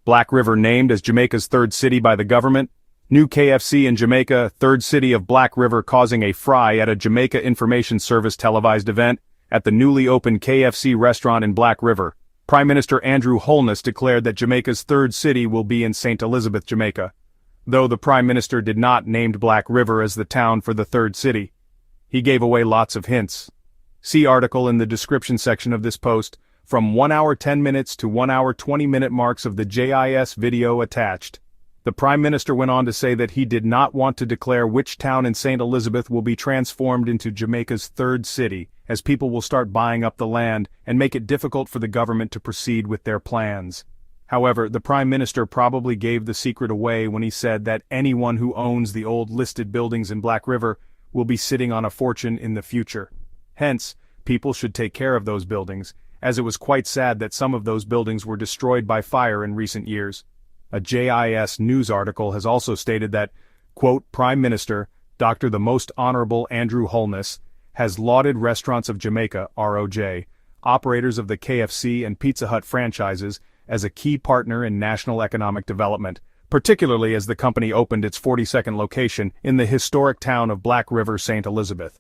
Black River named as Jamaica's third city by the government. New KFC in Jamaica, third city of Black River causing a fry at a Jamaica Information Service televised event at the newly opened KFC restaurant in Black River. Prime Minister Andrew Holness declared that Jamaica's third city will be in St. Elizabeth, Jamaica. Though the Prime Minister did not name Black River as the town for the third city, he gave away lots of hints. See article in the description section of this post, from 1 hour 10 minutes to 1 hour 20-minute marks of the JIS video attached. The Prime Minister went on to say that he did not want to declare which town in St. Elizabeth will be transformed into Jamaica's third city, as people will start buying up the land and make it difficult for the government to proceed with their plans. However, the Prime Minister probably gave the secret away when he said that anyone who owns the old listed buildings in Black River will be sitting on a fortune in the future. Hence, people should take care of those buildings, as it was quite sad that some of those buildings were destroyed by fire in recent years. A JIS news article has also stated that, quote, Prime Minister, Dr. the Most Honorable Andrew Holness, has lauded Restaurants of Jamaica, ROJ, operators of the KFC and Pizza Hut franchises, as a key partner in national economic development, particularly as the company opened its 42nd location in the historic town of Black River, St. Elizabeth.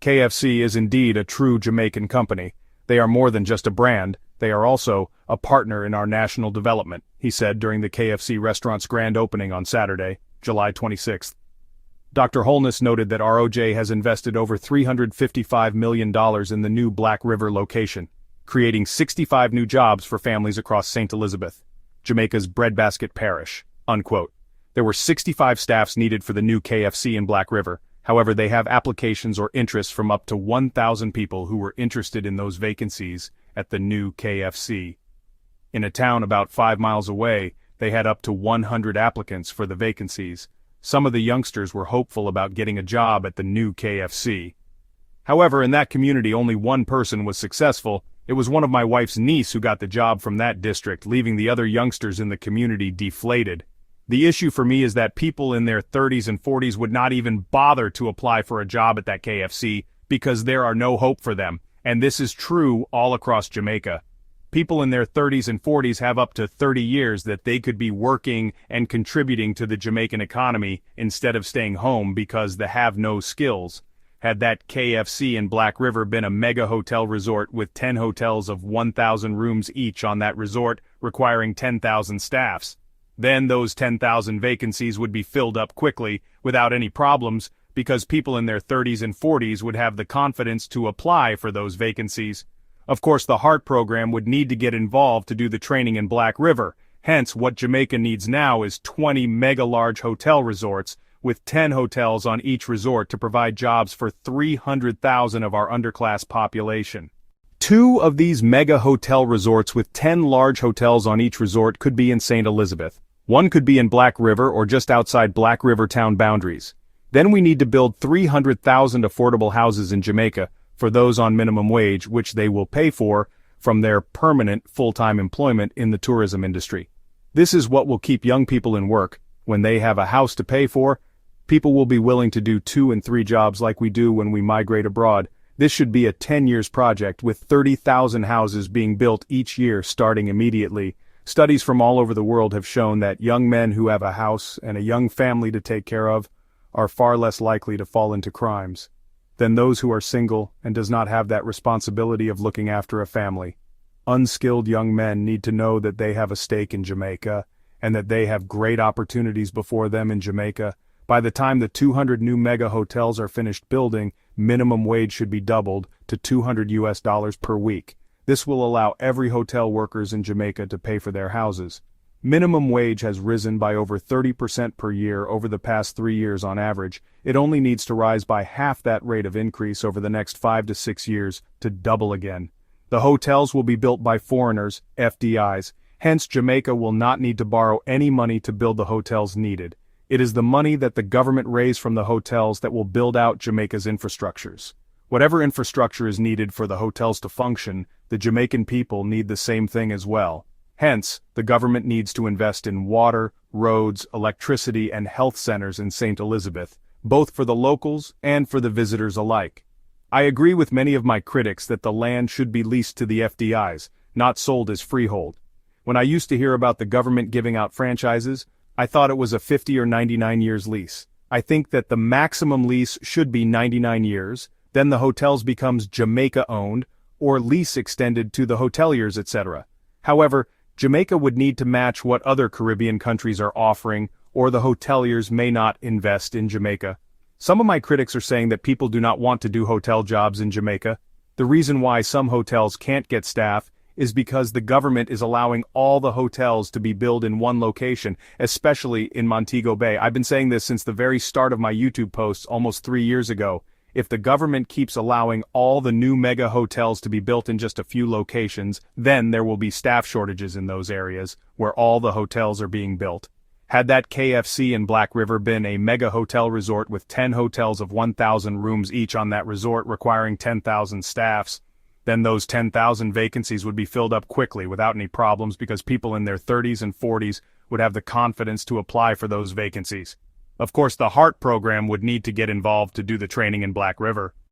KFC is indeed a true Jamaican company. They are more than just a brand, they are also a partner in our national development, he said during the KFC restaurant's grand opening on Saturday, July 26th. Dr. Holness noted that ROJ has invested over $355 million in the new Black River location, creating 65 new jobs for families across St. Elizabeth, Jamaica's breadbasket parish, unquote. There were 65 staffs needed for the new KFC in Black River. However, they have applications or interests from up to 1,000 people who were interested in those vacancies at the new KFC. In a town about 5 miles away, they had up to 100 applicants for the vacancies. Some of the youngsters were hopeful about getting a job at the new KFC. However, in that community only one person was successful. It was one of my wife's niece who got the job from that district, leaving the other youngsters in the community deflated. The issue for me is that people in their 30s and 40s would not even bother to apply for a job at that KFC because there are no hope for them, and this is true all across Jamaica. People in their 30s and 40s have up to 30 years that they could be working and contributing to the Jamaican economy instead of staying home because they have no skills. Had that KFC in Black River been a mega hotel resort with 10 hotels of 1,000 rooms each on that resort requiring 10,000 staffs, then those 10,000 vacancies would be filled up quickly, without any problems, because people in their 30s and 40s would have the confidence to apply for those vacancies. Of course, the HEART program would need to get involved to do the training in Black River. Hence, what Jamaica needs now is 20 mega-large hotel resorts, with 10 hotels on each resort to provide jobs for 300,000 of our underclass population. 2 of these mega hotel resorts with 10 large hotels on each resort could be in St. Elizabeth. One could be in Black River or just outside Black River town boundaries. Then we need to build 300,000 affordable houses in Jamaica for those on minimum wage, which they will pay for from their permanent full-time employment in the tourism industry. This is what will keep young people in work. When they have a house to pay for, people will be willing to do 2 and 3 jobs like we do when we migrate abroad. This should be a 10 years project with 30,000 houses being built each year starting immediately. Studies from all over the world have shown that young men who have a house and a young family to take care of are far less likely to fall into crimes than those who are single and does not have that responsibility of looking after a family. Unskilled young men need to know that they have a stake in Jamaica and that they have great opportunities before them in Jamaica. By the time the 200 new mega hotels are finished building, minimum wage should be doubled to $200 per week. This will allow every hotel workers in Jamaica to pay for their houses. Minimum wage has risen by over 30% per year over the past 3 years on average. It only needs to rise by half that rate of increase over the next 5 to 6 years to double again. The hotels will be built by foreigners, FDIs. Hence, Jamaica will not need to borrow any money to build the hotels needed. It is the money that the government raised from the hotels that will build out Jamaica's infrastructures. Whatever infrastructure is needed for the hotels to function, the Jamaican people need the same thing as well. Hence, the government needs to invest in water, roads, electricity, and health centers in St. Elizabeth, both for the locals and for the visitors alike. I agree with many of my critics that the land should be leased to the FDIs, not sold as freehold. When I used to hear about the government giving out franchises, I thought it was a 50 or 99 years lease. I think that the maximum lease should be 99 years, then the hotels becomes Jamaica-owned, or lease extended to the hoteliers, etc. However, Jamaica would need to match what other Caribbean countries are offering, or the hoteliers may not invest in Jamaica. Some of my critics are saying that people do not want to do hotel jobs in Jamaica. The reason why some hotels can't get staff is because the government is allowing all the hotels to be built in one location, especially in Montego Bay. I've been saying this since the very start of my YouTube posts almost 3 years ago. If the government keeps allowing all the new mega hotels to be built in just a few locations, then there will be staff shortages in those areas where all the hotels are being built. Had that KFC in Black River been a mega hotel resort with 10 hotels of 1,000 rooms each on that resort requiring 10,000 staffs, then those 10,000 vacancies would be filled up quickly without any problems because people in their 30s and 40s would have the confidence to apply for those vacancies. Of course, the HEART program would need to get involved to do the training in Black River.